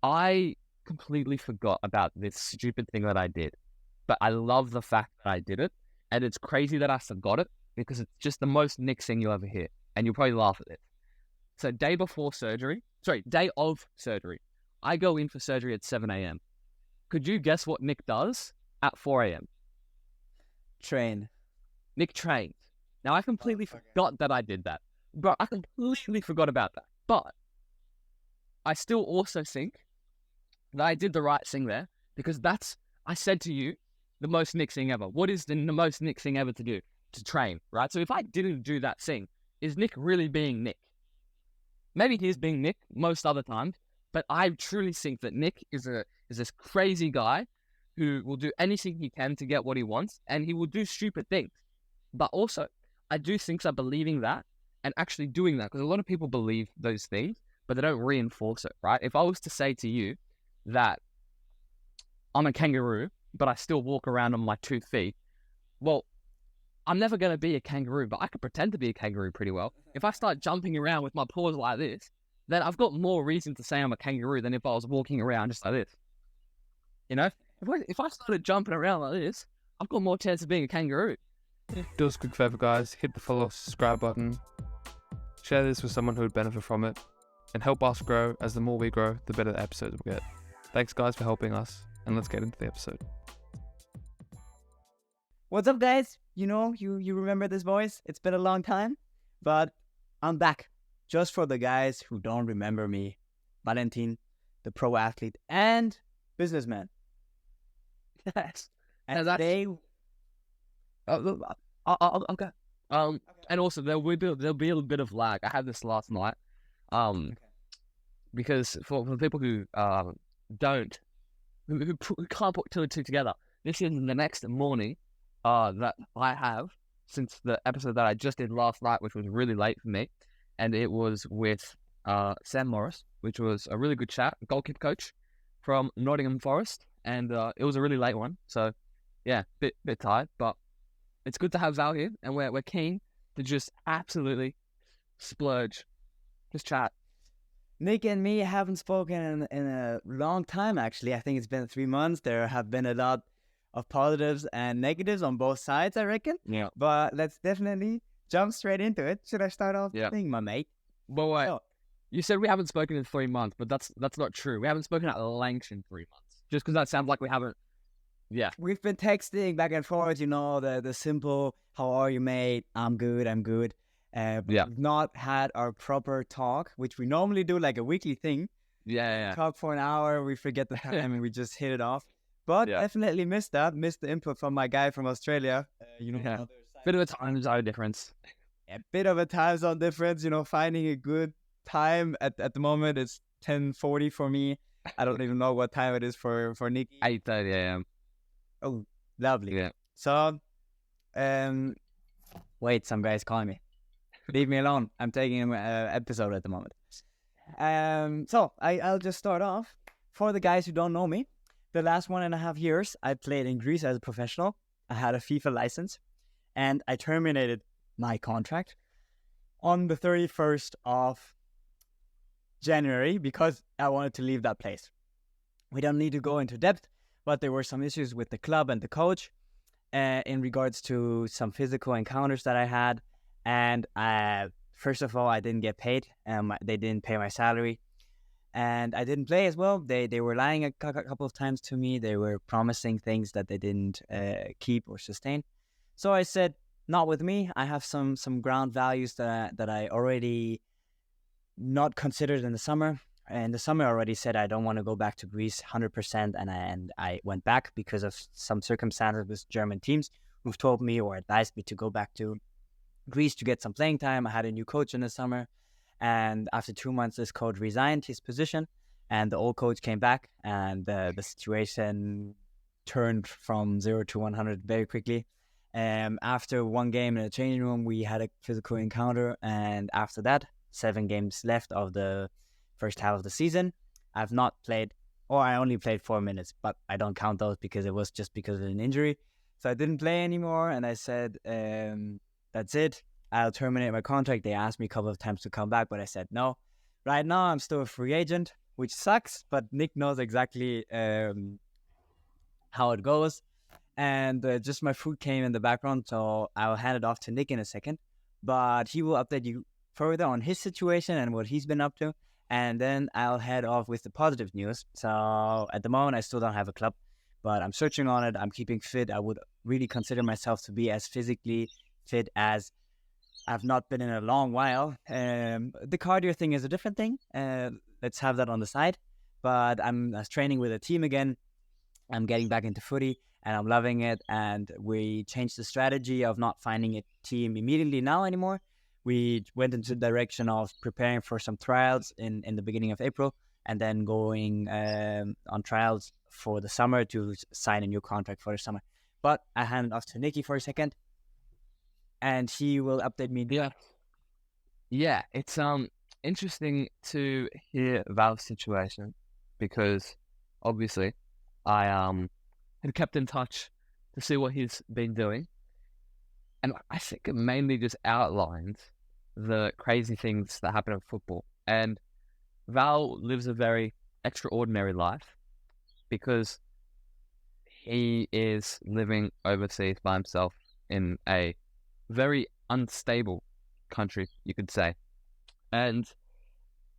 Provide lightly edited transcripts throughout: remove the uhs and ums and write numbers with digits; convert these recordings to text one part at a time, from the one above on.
I completely forgot about this stupid thing that I did, but I love the fact that I did it, and it's crazy that I forgot it because it's just the most Nick thing you'll ever hear, and you'll probably laugh at it. So day of surgery, I go in for surgery at 7 a.m. Could you guess what Nick does at 4 a.m.? Train. Nick trains. Now, I completely forgot that I did that. Bro, I completely forgot about that. But I still also think that I did the right thing there because I said to you, the most Nick thing ever. What is the most Nick thing ever to do? To train, right? So if I didn't do that thing, is Nick really being Nick? Maybe he's being Nick most other times, but I truly think that Nick is this crazy guy who will do anything he can to get what he wants, and he will do stupid things. But also, I do think that believing that and actually doing that, because a lot of people believe those things, but they don't reinforce it, right? If I was to say to you that I'm a kangaroo, but I still walk around on my 2 feet, well, I'm never going to be a kangaroo, but I can pretend to be a kangaroo pretty well. If I start jumping around with my paws like this, then I've got more reason to say I'm a kangaroo than if I was walking around just like this. You know? If I started jumping around like this, I've got more chance of being a kangaroo. Do us a quick favor, guys. Hit the follow, subscribe button. Share this with someone who would benefit from it. And help us grow, as the more we grow, the better the episodes we'll get. Thanks, guys, for helping us. And let's get into the episode. What's up, guys? You know, you remember this voice? It's been a long time, but I'm back. Just for the guys who don't remember me, Valentin, the pro athlete and businessman. Yes. And they... Okay. And also there'll be a bit of lag. I had this last night. Because for the people who can't put two and two together, this is the next morning that I have since the episode that I just did last night, which was really late for me, and it was with Sam Morris, which was a really good chat, goalkeeper coach from Nottingham Forest, and it was a really late one. So yeah, bit tired, but it's good to have Val here, and we're keen to just absolutely splurge, just chat. Nick and me haven't spoken in a long time, actually. I think it's been 3 months. There have been a lot of positives and negatives on both sides, I reckon. Yeah. But let's definitely jump straight into it. Should I start off thing, my mate? But wait, you said we haven't spoken in 3 months, but that's not true. We haven't spoken at length in 3 months. Just because that sounds like we haven't. Yeah. We've been texting back and forth, you know, the simple, how are you, mate? I'm good. We've not had our proper talk, which we normally do like a weekly thing. Yeah. Talk for an hour, we forget the time, and we just hit it off. But definitely missed the input from my guy from Australia. Bit of a time zone difference. A bit of a time zone difference, you know, finding a good time at the moment. It's 10:40 for me. I don't even know what time it is for Nick. 8:30 a.m. Oh, lovely. Yeah. So, wait, some guy's calling me. Leave me alone. I'm taking an episode at the moment. So I'll just start off. For the guys who don't know me, the last 1.5 years I played in Greece as a professional. I had a FIFA license, and I terminated my contract on the 31st of January because I wanted to leave that place. We don't need to go into depth, but there were some issues with the club and the coach in regards to some physical encounters that I had. And first of all, I didn't get paid. They didn't pay my salary. And I didn't play as well. They were lying a couple of times to me. They were promising things that they didn't keep or sustain. So I said, not with me. I have some ground values that I already not considered in the summer. In the summer, I already said I don't want to go back to Greece 100%. And I went back because of some circumstances with German teams who've told me or advised me to go back to Greece to get some playing time. I had a new coach in the summer. And after 2 months, this coach resigned his position, and the old coach came back, and the situation turned from 0 to 100 very quickly. After one game in the changing room, we had a physical encounter, and after that, 7 games left of the first half of the season. I've not played, or I only played 4 minutes, but I don't count those because it was just because of an injury. So I didn't play anymore, and I said, that's it. I'll terminate my contract. They asked me a couple of times to come back, but I said no. Right now, I'm still a free agent. which sucks, but Nick knows exactly how it goes. And just my food came in the background, so I'll hand it off to Nick in a second. But he will update you further on his situation and what he's been up to. And then I'll head off with the positive news. So at the moment, I still don't have a club, but I'm searching on it. I'm keeping fit. I would really consider myself to be as physically fit as I've not been in a long while. The cardio thing is a different thing. Let's have that on the side. But I'm training with a team again. I'm getting back into footy and I'm loving it. And we changed the strategy of not finding a team immediately now anymore. We went into the direction of preparing for some trials in the beginning of April and then going on trials for the summer to sign a new contract for the summer. But I hand it off to Nicky for a second and he will update me. Yeah, it's interesting to hear Val's situation because obviously I had kept in touch to see what he's been doing. And I think it mainly just outlines the crazy things that happen in football. And Val lives a very extraordinary life because he is living overseas by himself in a very unstable country, you could say. And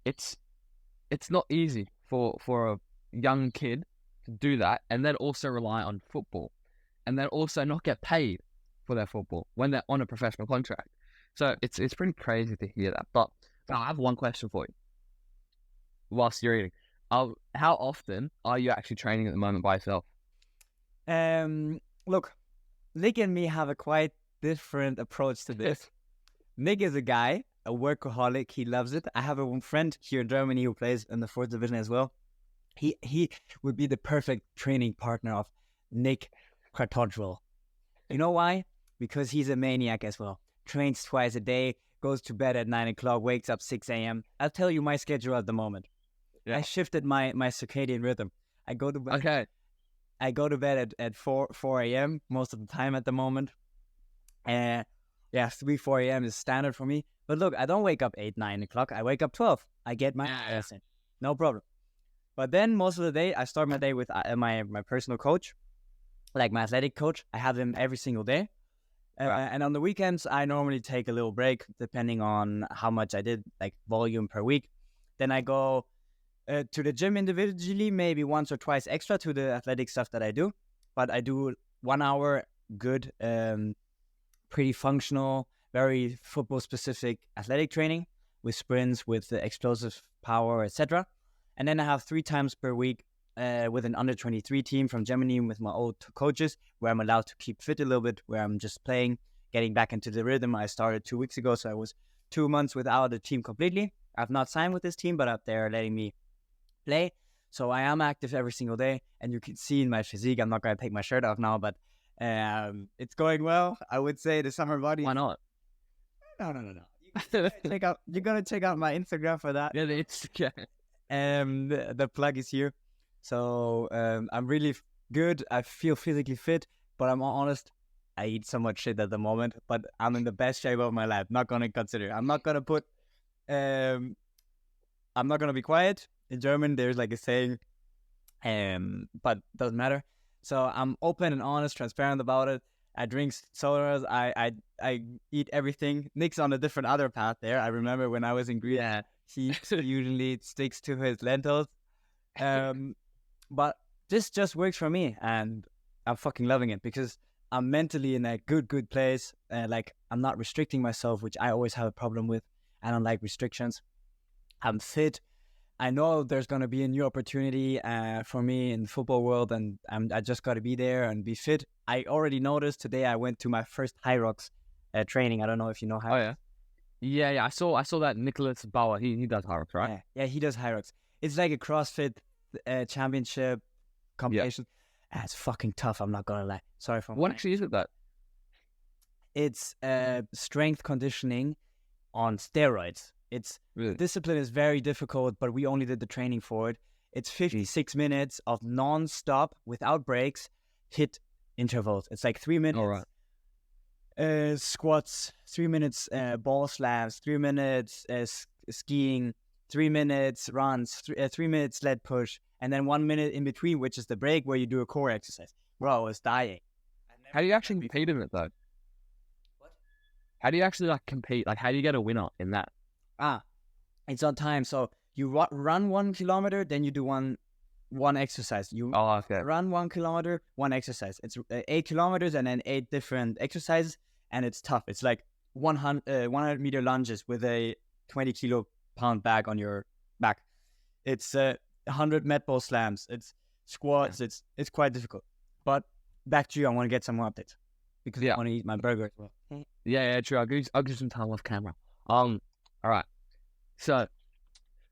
it's not easy for a young kid to do that and then also rely on football and then also not get paid for their football when they're on a professional contract. So it's pretty crazy to hear that. But I have one question for you. Whilst you're eating, how often are you actually training at the moment by yourself? Look, Nick and me have a quite different approach to this. Nick is a guy, a workaholic. He loves it. I have a friend here in Germany who plays in the 4th division as well. He would be the perfect training partner of Nick Kratodril. You know why? Because he's a maniac as well. Trains twice a day, goes to bed at 9 o'clock, wakes up 6 a.m. I'll tell you my schedule at the moment. Yeah. I shifted my circadian rhythm. I go to bed. Okay. I go to bed at 4 a.m. most of the time at the moment. 3, 4 a.m. is standard for me. But look, I don't wake up 8, 9 o'clock. I wake up 12. I get my ass in. No problem. But then most of the day, I start my day with my personal coach, like my athletic coach. I have him every single day. And on the weekends, I normally take a little break depending on how much I did, like volume per week. Then I go to the gym individually, maybe once or twice extra to the athletic stuff that I do. But I do 1 hour good, pretty functional, very football-specific athletic training with sprints, with the explosive power, etc. And then I have 3 times per week with an under-23 team from Germany with my old coaches, where I'm allowed to keep fit a little bit, where I'm just playing, getting back into the rhythm. I started 2 weeks ago, so I was 2 months without a team completely. I've not signed with this team, but up there letting me play. So I am active every single day, and you can see in my physique, I'm not going to take my shirt off now, but it's going well. I would say the summer body. Why not? No. You're going to check out my Instagram for that. Yeah, it's okay. The plug is here. So I'm really good. I feel physically fit, but I'm honest, I eat so much shit at the moment, but I'm in the best shape of my life. Not going to consider. I'm not going to put, I'm not going to be quiet. In German, there's like a saying, but doesn't matter. So I'm open and honest, transparent about it. I drink sodas. I eat everything. Nick's on a different other path there. I remember when I was in Greece, he usually sticks to his lentils. But this just works for me, and I'm fucking loving it because I'm mentally in a good place. Like I'm not restricting myself, which I always have a problem with. I don't like restrictions. I'm fit. I know there's going to be a new opportunity for me in the football world, and I just got to be there and be fit. I already noticed today I went to my first High Rocks training. I don't know if you know High Rocks. Yeah. I saw that Nicholas Bauer. He does High Rocks, right? Yeah, he does High Rocks. It's like a CrossFit championship competition. Yeah. It's fucking tough. I'm not gonna lie. Sorry for what actually is it that? It's strength conditioning on steroids. It's really? Discipline is very difficult, but we only did the training for it. It's 56 minutes of non-stop, without breaks, hit intervals. It's like 3 minutes. All right. Squats, 3 minutes ball slams, 3 minutes skiing, 3 minutes runs, 3 minutes sled push, and then 1 minute in between, which is the break where you do a core exercise. Bro, I was dying. How do you actually compete in it though? What? How do you actually like compete? Like, how do you get a winner in that? It's on time. So you run 1 kilometer, then you do one exercise. You run 1 kilometer, 1 exercise. It's 8 kilometers and then 8 different exercises, and it's tough. It's like 100 meter lunges with a 20 kilo-pound bag on your back. It's 100 med ball slams. It's squats. It's quite difficult. But back to you. I want to get some more updates because I want to eat my burger as well. Yeah, true. I'll give you some time off camera. All right. So,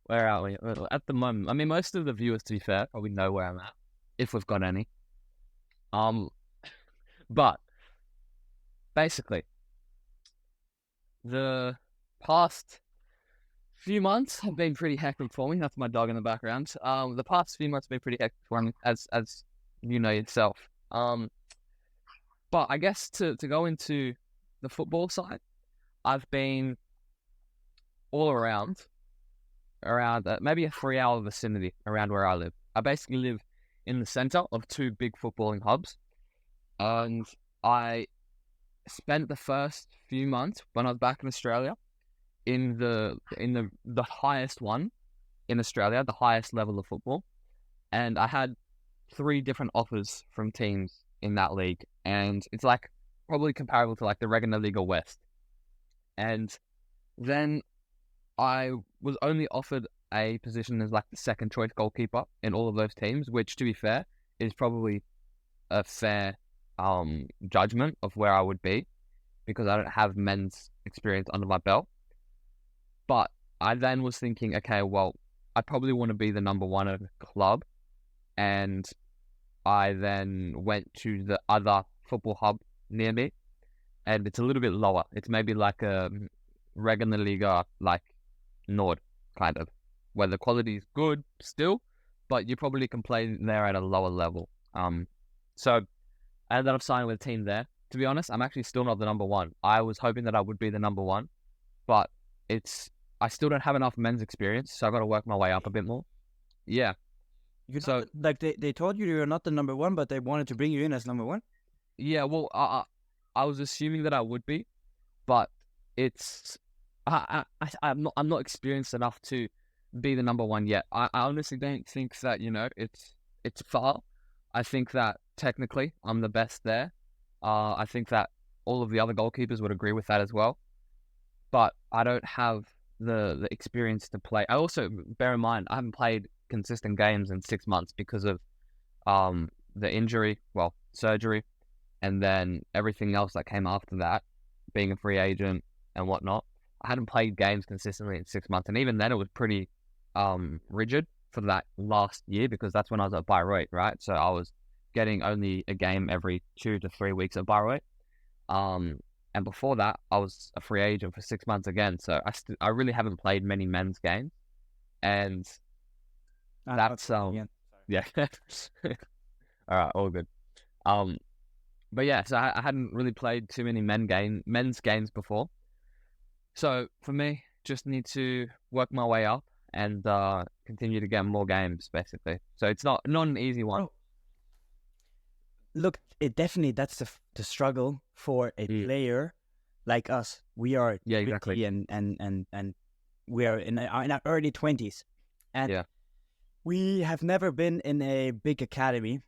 where are we? At the moment, I mean, most of the viewers, to be fair, probably know where I'm at, if we've got any. But basically, the past few months have been pretty hectic for me. That's my dog in the background. The past few months have been pretty hectic for me, as you know yourself. But I guess to go into the football side, I've been all around maybe a 3-hour vicinity around where I live. I basically live in the center of 2 big footballing hubs, and I spent the first few months when I was back in Australia in the highest one in Australia, the highest level of football, and I had 3 different offers from teams in that league, and it's like probably comparable to like the Regionalliga West. And then I was only offered a position as like the second choice goalkeeper in all of those teams, which, to be fair, is probably a fair judgment of where I would be, because I don't have men's experience under my belt. But I then was thinking, okay, well, I probably want to be the number 1 at a club, and I then went to the other football hub near me, and it's a little bit lower. It's maybe like a Regionalliga, like Nord, kind of, where the quality is good still, but you probably can play there at a lower level. So I ended up signing with a team there. To be honest, I'm actually still not the number 1. I was hoping that I would be the number 1, but I still don't have enough men's experience, so I've got to work my way up a bit more. Yeah. So like they told you were not the number 1, but they wanted to bring you in as number 1? Yeah, well, I was assuming that I would be, but I'm not experienced enough to be the number 1 yet. I honestly don't think that, it's far. I think that technically I'm the best there. I think that all of the other goalkeepers would agree with that as well. But I don't have the experience to play. I also, bear in mind, I haven't played consistent games in 6 months because of the surgery, and then everything else that came after that, being a free agent and whatnot. I hadn't played games consistently in 6 months, and even then it was pretty rigid for that last year, because that's when I was at Bayreuth, right? So I was getting only a game every 2 to 3 weeks at Bayreuth. And before that, I was a free agent for 6 months again. So I really haven't played many men's games, and that's yeah. All right, all good. But yeah, so I hadn't really played too many men's games before. So for me, just need to work my way up and continue to get more games, basically. So it's not an easy one. Oh. Look, that's the struggle for a player like us. We are exactly, and we are in our early 20s, and we have never been in a big academy,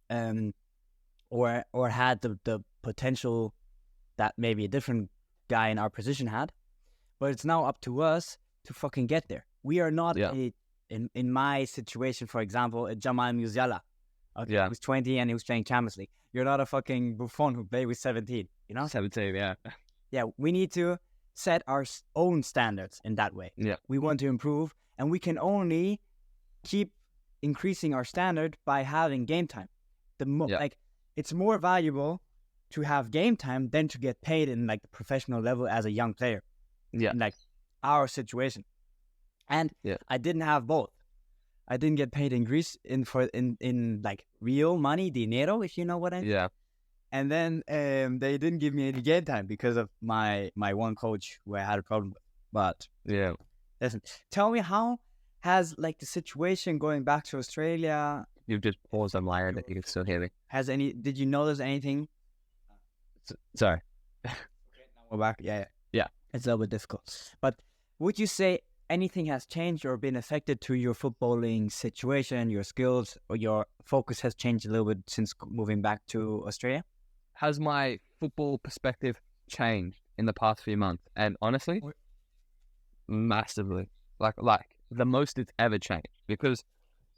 or had the potential that maybe a different guy in our position had. But it's now up to us to fucking get there. We are not in my situation, for example, a Jamal Musiala. Okay, he was 20 and he was playing Champions League. You're not a fucking Buffon who played with 17, 17, yeah. Yeah, we need to set our own standards in that way. Yeah. We want to improve, and we can only keep increasing our standard by having game time. Like, it's more valuable to have game time than to get paid in like the professional level as a young player. Yeah. In, like, our situation. And I didn't have both. I didn't get paid in Greece in like real money, dinero, if you know what I mean. Yeah. And then they didn't give me any game time because of my one coach who I had a problem with. But Listen, tell me, how has like the situation going back to Australia? You've just paused on my end that you can still hear me. Did you notice anything? Sorry. We're back. Yeah. Yeah. It's a little bit difficult. But would you say anything has changed or been affected to your footballing situation, your skills, or your focus has changed a little bit since moving back to Australia? Has my football perspective changed in the past few months? And honestly, massively. Like the most it's ever changed. Because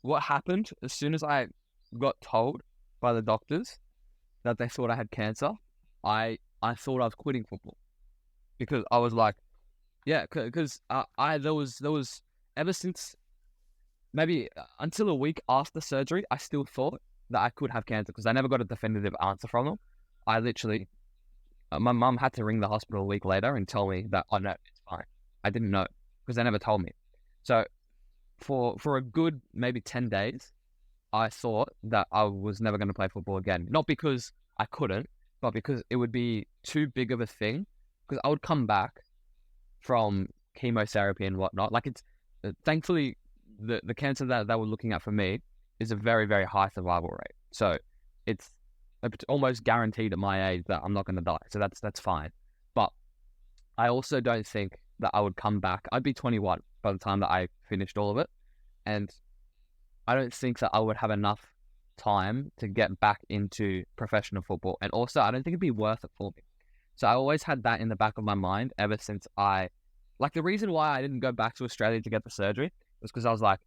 what happened as soon as I got told by the doctors that they thought I had cancer, I thought I was quitting football. Because I was like, yeah, because there was ever since maybe until a week after surgery, I still thought that I could have cancer because I never got a definitive answer from them. I literally, my mum had to ring the hospital a week later and tell me that, oh no, it's fine. I didn't know because they never told me. So for a good maybe 10 days, I thought that I was never going to play football again. Not because I couldn't, but because it would be too big of a thing. Because I would come back from chemotherapy and whatnot. Like it's thankfully the cancer that they were looking at for me is a very, very high survival rate. So it's almost guaranteed at my age that I'm not going to die. So that's fine. But I also don't think that I would come back. I'd be 21 by the time that I finished all of it. And I don't think that I would have enough time to get back into professional football. And also, I don't think it'd be worth it for me. So I always had that in the back of my mind ever since the reason why I didn't go back to Australia to get the surgery was because I was like,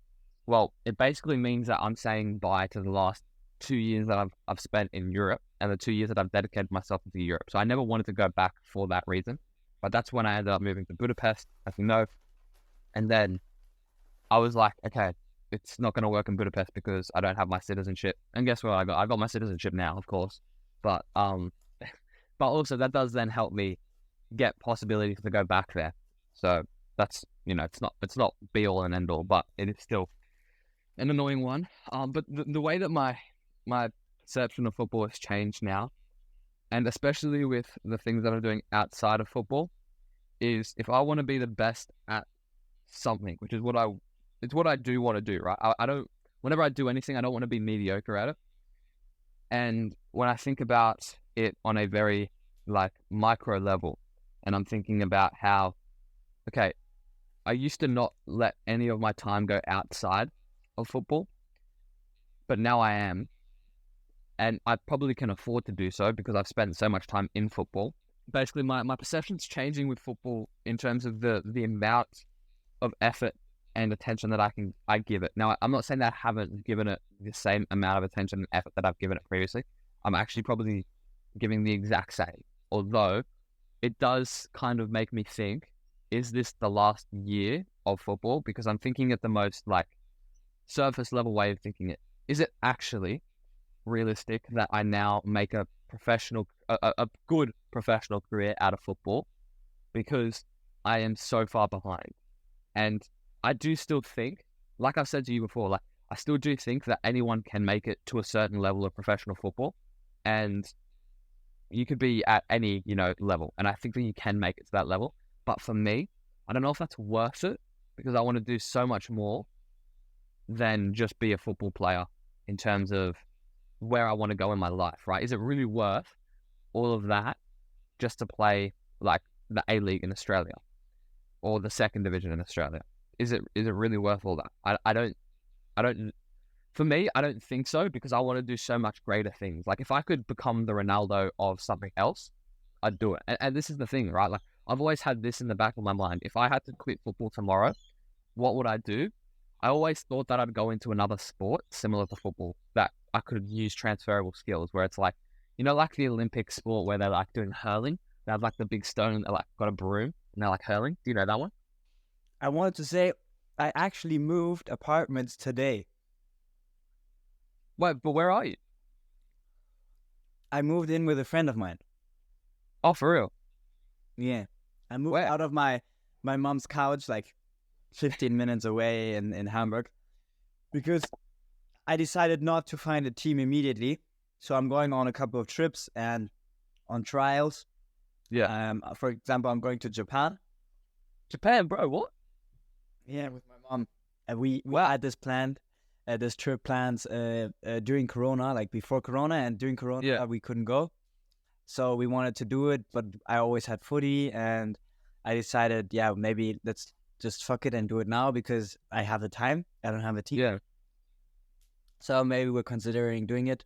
well, it basically means that I'm saying bye to the last 2 years that I've spent in Europe and the 2 years that I've dedicated myself to Europe. So I never wanted to go back for that reason. But that's when I ended up moving to Budapest, as you know. And then I was like, okay, it's not going to work in Budapest because I don't have my citizenship. And guess what I got? I got my citizenship now, of course. But also that does then help me get possibilities to go back there. So that's, it's not be all and end all, but it is still an annoying one. But the way that my perception of football has changed now, and especially with the things that I'm doing outside of football, is if I want to be the best at something, which is what I do want to do, right? I don't, whenever I do anything, I don't want to be mediocre at it. And when I think about it on a very micro level, and I'm thinking about how, okay, I used to not let any of my time go outside of football, but now I am. And I probably can afford to do so because I've spent so much time in football. Basically, my perception's changing with football in terms of the amount of effort and attention that I give it. Now, I'm not saying that I haven't given it the same amount of attention and effort that I've given it previously. I'm actually probably giving the exact same. Although, it does kind of make me think, is this the last year of football? Because I'm thinking at the most surface level way of thinking it. Is it actually realistic that I now make a good professional career out of football? Because I am so far behind. And I do still think, like I've said to you before, I still do think that anyone can make it to a certain level of professional football, and you could be at any, level. And I think that you can make it to that level. But for me, I don't know if that's worth it because I want to do so much more than just be a football player in terms of where I want to go in my life, right? Is it really worth all of that just to play the A-League in Australia or the second division in Australia? Is it really worth all that? I don't, for me, I don't think so because I want to do so much greater things. If I could become the Ronaldo of something else, I'd do it. And this is the thing, right? I've always had this in the back of my mind. If I had to quit football tomorrow, what would I do? I always thought that I'd go into another sport similar to football that I could use transferable skills where it's the Olympic sport where they're doing hurling. They have the big stone and they're got a broom and they're hurling. Do you know that one? I wanted to say I actually moved apartments today. Wait, but where are you? I moved in with a friend of mine. Oh, for real? Yeah. I moved out of my mom's couch 15 minutes away in Hamburg because I decided not to find a team immediately. So I'm going on a couple of trips and on trials. Yeah. For example, I'm going to Japan. Japan, bro, what? Yeah, with my mom. We had this planned, this trip plans during Corona, like before Corona, and during Corona Yeah. we couldn't go. So we wanted to do it, but I always had footy, and I decided, yeah, maybe let's just fuck it and do it now because I have the time. I don't have a team. Yeah. So maybe we're considering doing it.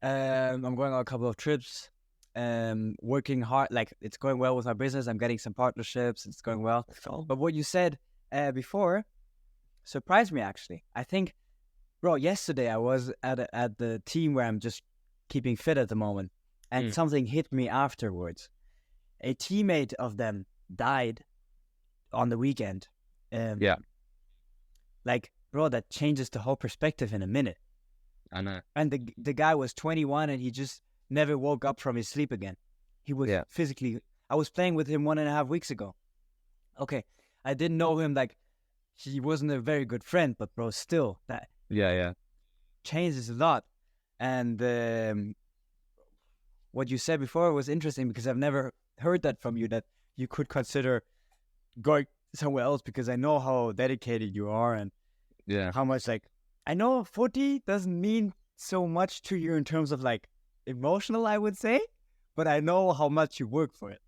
I'm going on a couple of trips. Working hard, like it's going well with my business. I'm getting some partnerships. It's going well. But what you said before surprised me actually. I think, bro, yesterday I was at the team where I'm just keeping fit at the moment, and something hit me afterwards. A teammate of them died on the weekend. Yeah. Like, bro, that changes the whole perspective in a minute. I know. And the guy was 21 and he just never woke up from his sleep again. He was physically... I was playing with him 1.5 weeks ago. Okay, I didn't know him, like, he wasn't a very good friend, but bro, still, that changes a lot. And what you said before was interesting because I've never heard that from you, that you could consider going somewhere else, because I know how dedicated you are and how much, like, I know footy doesn't mean so much to you in terms of like emotional, I would say, but I know how much you work for it.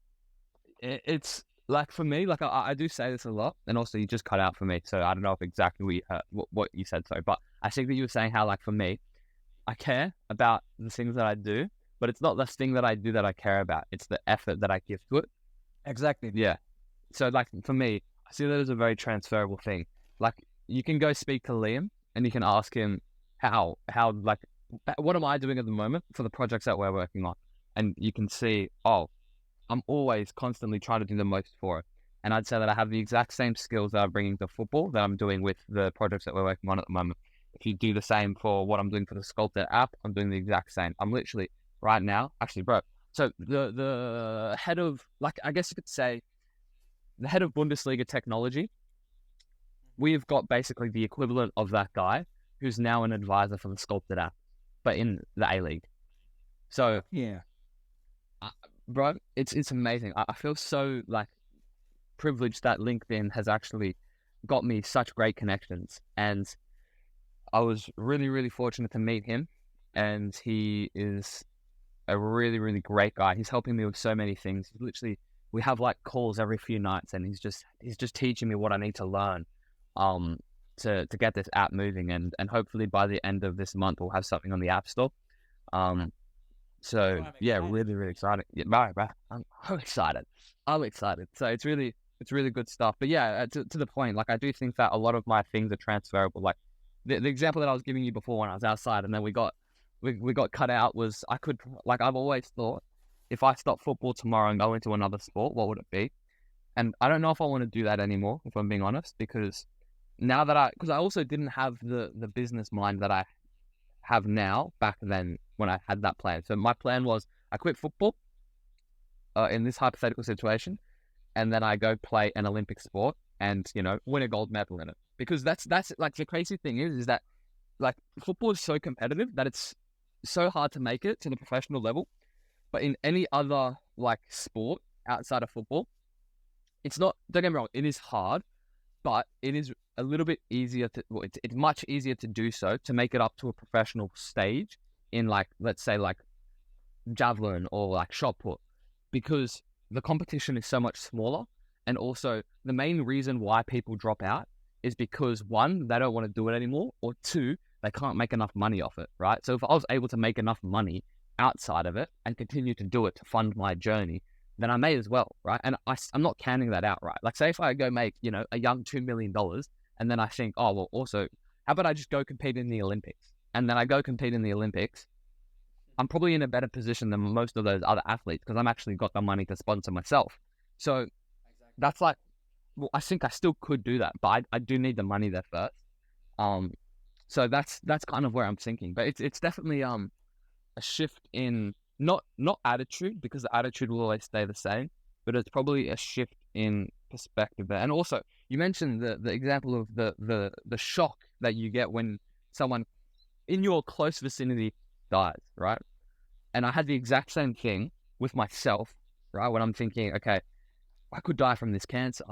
It's like, for me, like I do say this a lot, and also you just cut out for me, so I don't know if exactly what you said, sorry, but I think that you were saying how, like, for me, I care about the things that I do, but it's not the thing that I do that I care about. It's the effort that I give to it. Exactly. Yeah. So, like, for me, I see that as a very transferable thing. Like, you can go speak to Liam and you can ask him how, like, what am I doing at the moment for the projects that we're working on? And you can see, oh, I'm always constantly trying to do the most for it. And I'd say that I have the exact same skills that I'm bringing to football that I'm doing with the projects that we're working on at the moment. If you do the same for what I'm doing for the SCULPTED app, I'm doing the exact same. I'm literally right now, actually, bro. So the head of, like, I guess you could say, the head of Bundesliga technology, we've got basically the equivalent of that guy who's now an advisor for the SCULPTED app, but in the A-League. So, bro, it's amazing. I feel so, like, privileged that LinkedIn has actually got me such great connections. And I was really, really fortunate to meet him. And he is a really, really great guy. He's helping me with so many things. He's literally, we have like calls every few nights, and he's just teaching me what I need to learn to get this app moving, and hopefully by the end of this month we'll have something on the App Store. So yeah, really, really excited. Yeah, I'm excited. So it's really good stuff. But yeah, to the point, like, I do think that a lot of my things are transferable. Like the example that I was giving you before when I was outside and then we got cut out was, I could, like, I've always thought, if I stop football tomorrow and go into another sport, what would it be? And I don't know if I want to do that anymore, if I'm being honest, because now that because I also didn't have the business mind that I have now back then when I had that plan. So my plan was, I quit football in this hypothetical situation, and then I go play an Olympic sport and, you know, win a gold medal in it. Because that's like, the crazy thing is that, like, football is so competitive that it's so hard to make it to the professional level. But in any other, like, sport outside of football, it's not, don't get me wrong, it is hard, but it is a little bit easier to, well, it's much easier to do so, to make it up to a professional stage in, like, let's say, like, javelin or like shot put, because the competition is so much smaller. And also the main reason why people drop out is because, one, they don't want to do it anymore, or two, they can't make enough money off it, right? So if I was able to make enough money outside of it and continue to do it to fund my journey, then I may as well, right? And I'm not counting that out, right? Like, say if I go make, you know, a young $2 million, and then I think, oh, well, also, how about I just go compete in the Olympics? And then I go compete in the Olympics, I'm probably in a better position than most of those other athletes because I'm actually got the money to sponsor myself. So that's like, well, I think I still could do that, but I do need the money there first. So that's kind of where I'm thinking, but it's definitely a shift in not attitude, because the attitude will always stay the same, but it's probably a shift in perspective there. And also, you mentioned the example of the shock that you get when someone in your close vicinity dies, right? And I had the exact same thing with myself, right? When I'm thinking, okay, I could die from this cancer.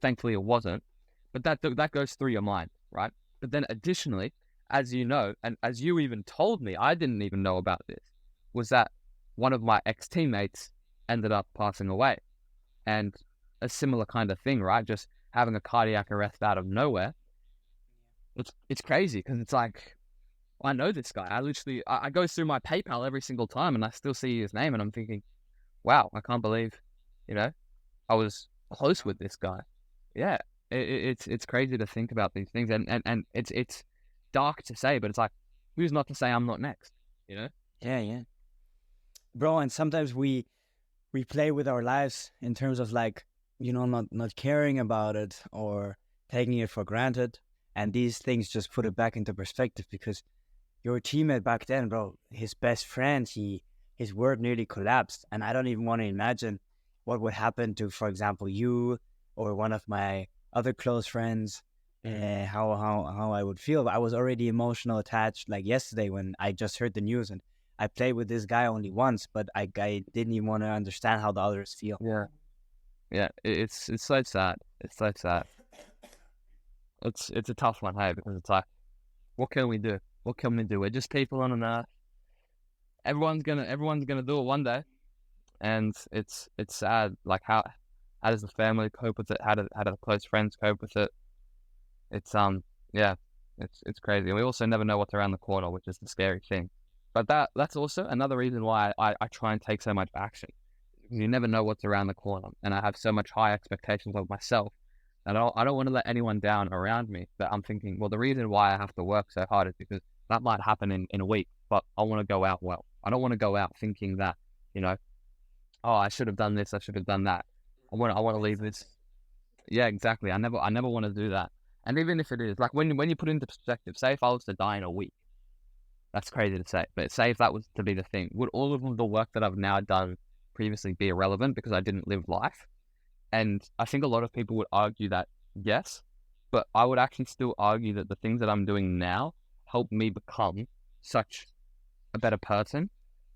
Thankfully, it wasn't. but that goes through your mind, right? But then additionally, as you know, and as you even told me, I didn't even know about this, was that one of my ex-teammates ended up passing away. And a similar kind of thing, right? Just having a cardiac arrest out of nowhere. It's crazy because it's like, I know this guy. I go through my PayPal every single time and I still see his name and I'm thinking, wow, I can't believe, I was close with this guy. Yeah, it's crazy to think about these things, and it's dark to say, but it's like, who's not to say I'm not next, Yeah. Bro, and sometimes we play with our lives in terms of like, not caring about it or taking it for granted. And these things just put it back into perspective, because your teammate back then, bro, his best friend, his world nearly collapsed. And I don't even want to imagine what would happen to, for example, you or one of my other close friends, how I would feel. I was already emotional attached like yesterday when I just heard the news, and I played with this guy only once, but I didn't even want to understand how the others feel. Yeah, it's so sad. It's so sad. It's a tough one, hey, because it's like, what can we do? What can we do? We're just people on an earth. Everyone's gonna do it one day, and it's sad. Like, how does the family cope with it? How do the close friends cope with it? It's it's crazy. And we also never know what's around the corner, which is the scary thing. But that's also another reason why I try and take so much action. You never know what's around the corner, and I have so much high expectations of myself. And I don't want to let anyone down around me. But I'm thinking, well, the reason why I have to work so hard is because that might happen in a week. But I want to go out well. I don't want to go out thinking that, oh, I should have done this, I should have done that. I want to leave this. Yeah, exactly. I never want to do that. And even if it is, like, when you put it into perspective, say if I was to die in a week, that's crazy to say, but say if that was to be the thing, would all of the work that I've now done previously be irrelevant because I didn't live life? And I think a lot of people would argue that yes, but I would actually still argue that the things that I'm doing now help me become such a better person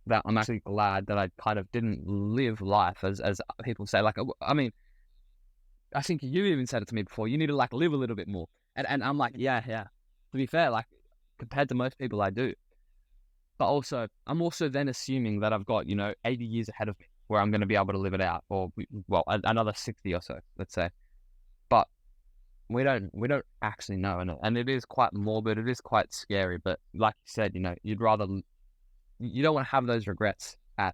that I'm actually glad that I kind of didn't live life as people say. Like, I mean, I think you even said it to me before, you need to like live a little bit more. And I'm like, yeah. To be fair, like, compared to most people, I do. But also, I'm also then assuming that I've got, 80 years ahead of me where I'm going to be able to live it out, or, well, another 60 or so, let's say. But we don't actually know. And it is quite morbid. It is quite scary. But like you said, you don't want to have those regrets at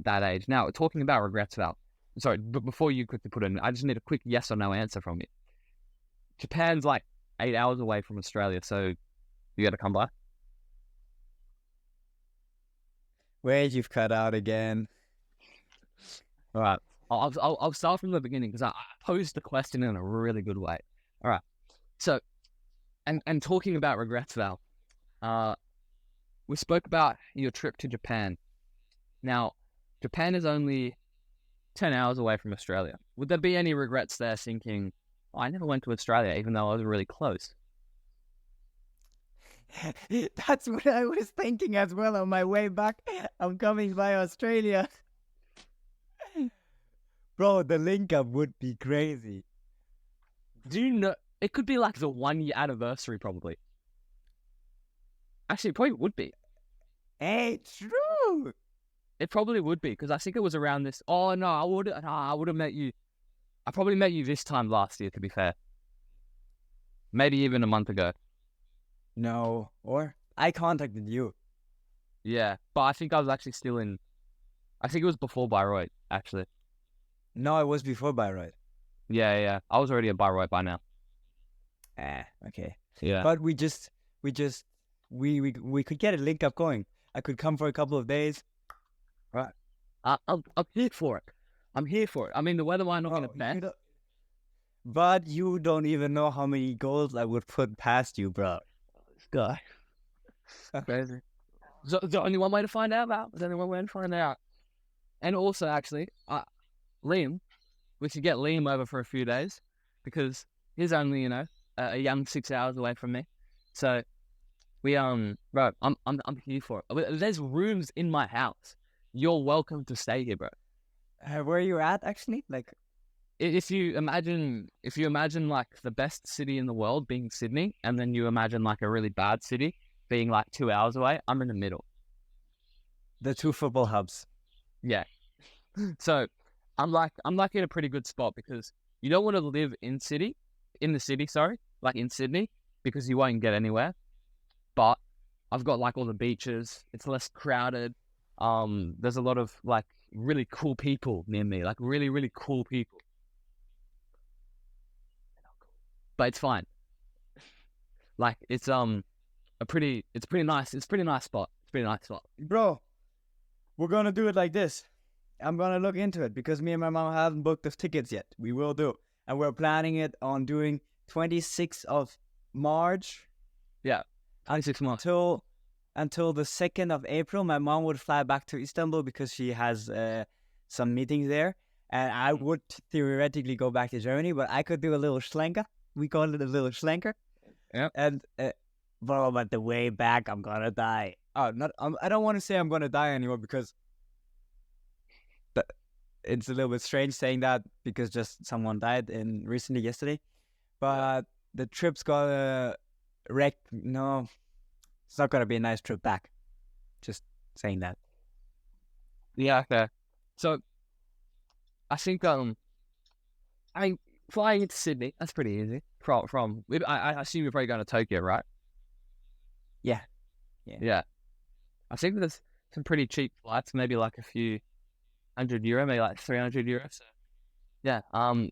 that age. Now, talking about regrets, Val, sorry, but before you quickly put in, I just need a quick yes or no answer from you. Japan's like 8 hours away from Australia, so you got to come by. Wait, you've cut out again. All right, I'll start from the beginning because I posed the question in a really good way. All right, so and talking about regrets, Val, we spoke about your trip to Japan. Now, Japan is only 10 hours away from Australia. Would there be any regrets there, thinking, oh, I never went to Australia even though I was really close? That's what I was thinking as well on my way back. I'm coming by Australia. Bro, the link up would be crazy. Do you know, it could be like the 1 year anniversary probably. Actually, it probably would be. Hey, true. It probably would be, because I think it was around this. Oh no, I would have met you. I probably met you this time last year, to be fair. Maybe even a month ago. No, or I contacted you. Yeah, but I think I was actually still in. I think it was before Bayreuth, actually. No, it was before Bayreuth. Yeah. I was already at Bayreuth by now. Okay. Yeah. But we could get a link up going. I could come for a couple of days. Right. I'm here for it. I'm here for it. I mean, the weather might not be the best. But you don't even know how many goals I would put past you, bro. This guy. Crazy. So, the only one way to find out about. There's only one way to find out. And also, actually, Liam, we should get Liam over for a few days because he's only, a young 6 hours away from me. So we bro, I'm here for it. There's rooms in my house. You're welcome to stay here, bro. Where are you at, actually? Like, if you imagine like the best city in the world being Sydney, and then you imagine like a really bad city being like 2 hours away, I'm in the middle. The two football hubs. Yeah. So I'm like in a pretty good spot because you don't want to live in the city, like in Sydney, because you won't get anywhere. But I've got like all the beaches. It's less crowded. There's a lot of like really cool people near me, like really, really cool people. But it's fine. Like it's a pretty nice spot. It's a pretty nice spot. Bro, we're gonna do it like this. I'm gonna look into it because me and my mom haven't booked the tickets yet. We will do. And we're planning it on doing 26th of March. Yeah. 26 months. Until the 2nd of April. My mom would fly back to Istanbul because she has some meetings there. And I would theoretically go back to Germany, but I could do a little schlenker. We call it a little schlenker. Yeah. And bro, but the way back, I'm gonna die. I don't want to say I'm gonna die anymore because it's a little bit strange saying that because just someone died recently yesterday. But the trip's gonna wreck. No, it's not gonna be a nice trip back. Just saying that. Yeah. Okay. So I think flying into Sydney, that's pretty easy. I assume you're probably going to Tokyo, right? Yeah. I think there's some pretty cheap flights, maybe like a few €100, maybe like €300. So yeah,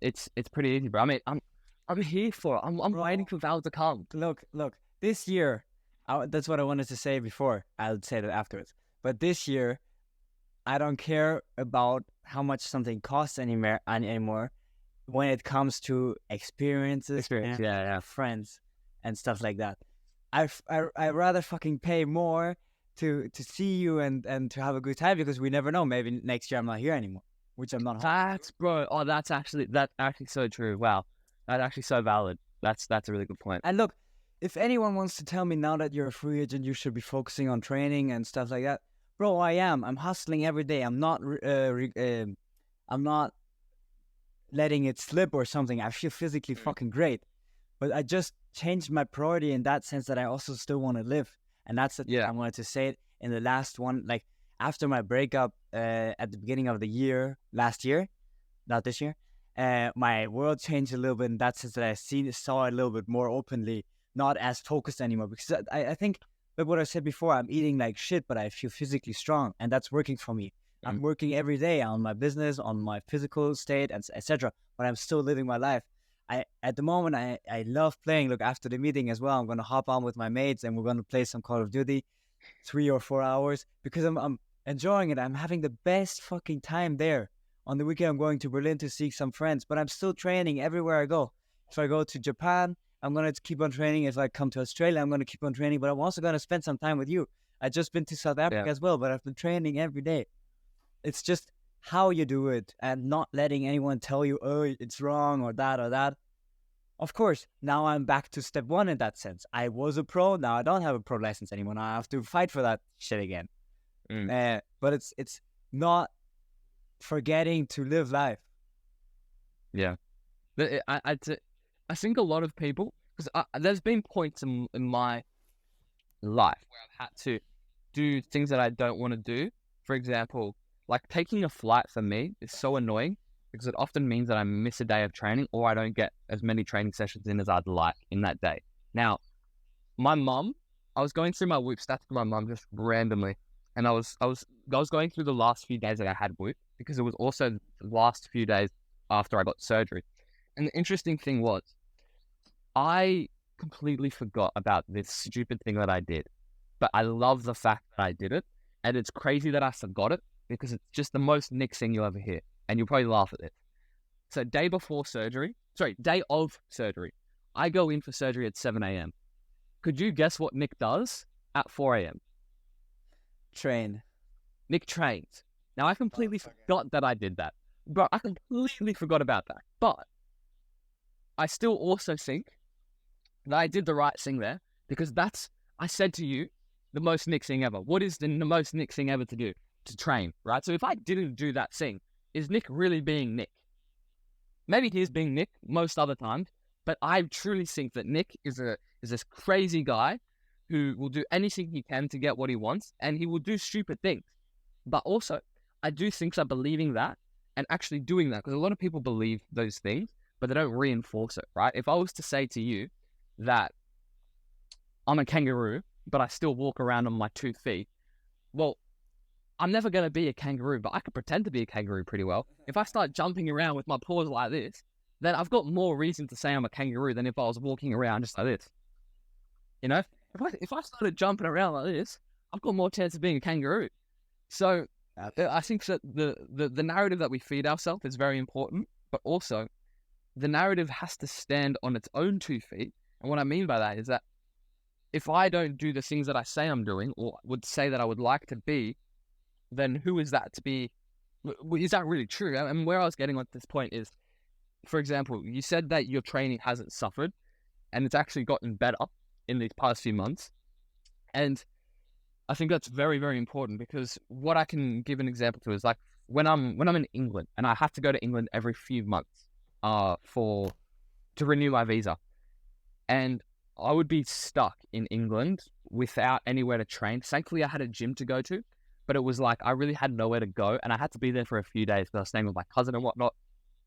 it's pretty easy, bro. I mean, I'm here for it. I'm waiting for Val to come. Look. This year, that's what I wanted to say before. I'll say that afterwards. But this year, I don't care about how much something costs anymore when it comes to experiences, and friends and stuff like that. I rather fucking pay more to see you and to have a good time because we never know. Maybe next year I'm not here anymore, which I'm not. That's actually so true. Wow, that's actually so valid. That's a really good point. And look, if anyone wants to tell me now that you're a free agent, you should be focusing on training and stuff like that, bro. I am. I'm hustling every day. I'm not letting it slip or something. I feel physically fucking great, but I just changed my priority in that sense that I also still want to live. And that's the thing I wanted to say it in the last one. Like after my breakup at the beginning of the year, last year, not this year, my world changed a little bit in that sense that I saw it a little bit more openly, not as focused anymore. Because I think, like what I said before, I'm eating like shit, but I feel physically strong, and that's working for me. I'm working every day on my business, on my physical state, and etc. But I'm still living my life. At the moment, I love playing. Look, after the meeting as well, I'm gonna hop on with my mates and we're gonna play some Call of Duty, 3 or 4 hours because I'm enjoying it. I'm having the best fucking time there. On the weekend, I'm going to Berlin to see some friends, but I'm still training everywhere I go. If I go to Japan, I'm gonna keep on training. If I come to Australia, I'm gonna keep on training. But I'm also gonna spend some time with you. I just been to South Africa as well, but I've been training every day. It's just how you do it and not letting anyone tell you, oh, it's wrong or that or that. Of course, now I'm back to step one in that sense. I was a pro, now I don't have a pro license anymore. Now I have to fight for that shit again. But it's not forgetting to live life. Yeah. I think a lot of people, because there's been points in my life where I've had to do things that I don't want to do. For example, like taking a flight for me is so annoying because it often means that I miss a day of training or I don't get as many training sessions in as I'd like in that day. Now, my mum, I was going through my Whoop stats with my mum just randomly, and I was going through the last few days that I had Whoop because it was also the last few days after I got surgery. And the interesting thing was, I completely forgot about this stupid thing that I did, but I love the fact that I did it, and it's crazy that I forgot it. Because it's just the most Nick thing you'll ever hear. And you'll probably laugh at this. So day of surgery, I go in for surgery at 7 a.m. Could you guess what Nick does at 4 a.m.? Train. Nick trains. Now, I completely forgot that I did that. Bro, I completely forgot about that. But I still also think that I did the right thing there. Because I said to you, the most Nick thing ever. What is the most Nick thing ever to do? To train, right? So if I didn't do that thing, is Nick really being Nick? Maybe he's being Nick most other times, but I truly think that Nick is this crazy guy who will do anything he can to get what he wants, and he will do stupid things. But also, I do think that believing that and actually doing that, because a lot of people believe those things, but they don't reinforce it, right? If I was to say to you that I'm a kangaroo, but I still walk around on my 2 feet, well, I'm never going to be a kangaroo, but I can pretend to be a kangaroo pretty well. If I start jumping around with my paws like this, then I've got more reason to say I'm a kangaroo than if I was walking around just like this. You know, if I started jumping around like this, I've got more chance of being a kangaroo. So I think that the narrative that we feed ourselves is very important, but also the narrative has to stand on its own 2 feet. And what I mean by that is that if I don't do the things that I say I'm doing, or would say that I would like to be, then who is that to be? Is that really true? And where I was getting at this point is, for example, you said that your training hasn't suffered and it's actually gotten better in these past few months. And I think that's very, very important, because what I can give an example to is like when I'm in England and I have to go to England every few months to renew my visa. And I would be stuck in England without anywhere to train. Thankfully, I had a gym to go to, but it was like I really had nowhere to go, and I had to be there for a few days because I was staying with my cousin and whatnot.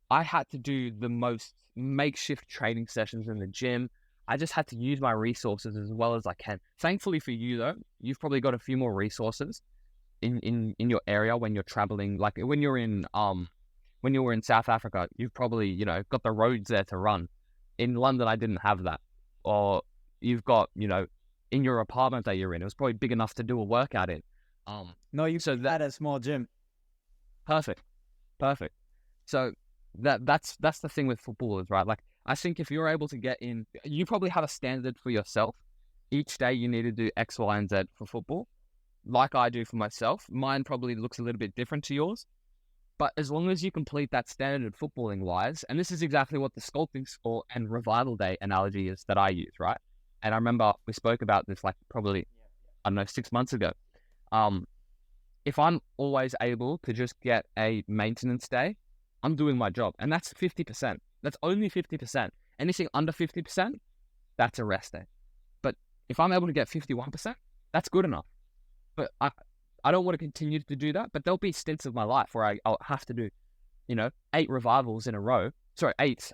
I had to do the most makeshift training sessions in the gym. I just had to use my resources as well as I can. Thankfully for you, though, you've probably got a few more resources in your area when you're traveling. Like when you were in South Africa, you've probably, got the roads there to run. In London, I didn't have that. Or you've got, in your apartment that you're in, it was probably big enough to do a workout in. No, you had a small gym. Perfect. So that's the thing with footballers, right? Like, I think if you're able to get in, you probably have a standard for yourself. Each day you need to do X, Y, and Z for football, like I do for myself. Mine probably looks a little bit different to yours. But as long as you complete that standard footballing wise, and this is exactly what the sculpting score and revival day analogy is that I use, right? And I remember we spoke about this like probably, 6 months ago. If I'm always able to just get a maintenance day, I'm doing my job. And that's 50%. That's only 50%. Anything under 50%, that's a rest day. But if I'm able to get 51%, that's good enough. But I don't want to continue to do that, but there'll be stints of my life where I'll have to do, 8 revivals in a row. Sorry, 8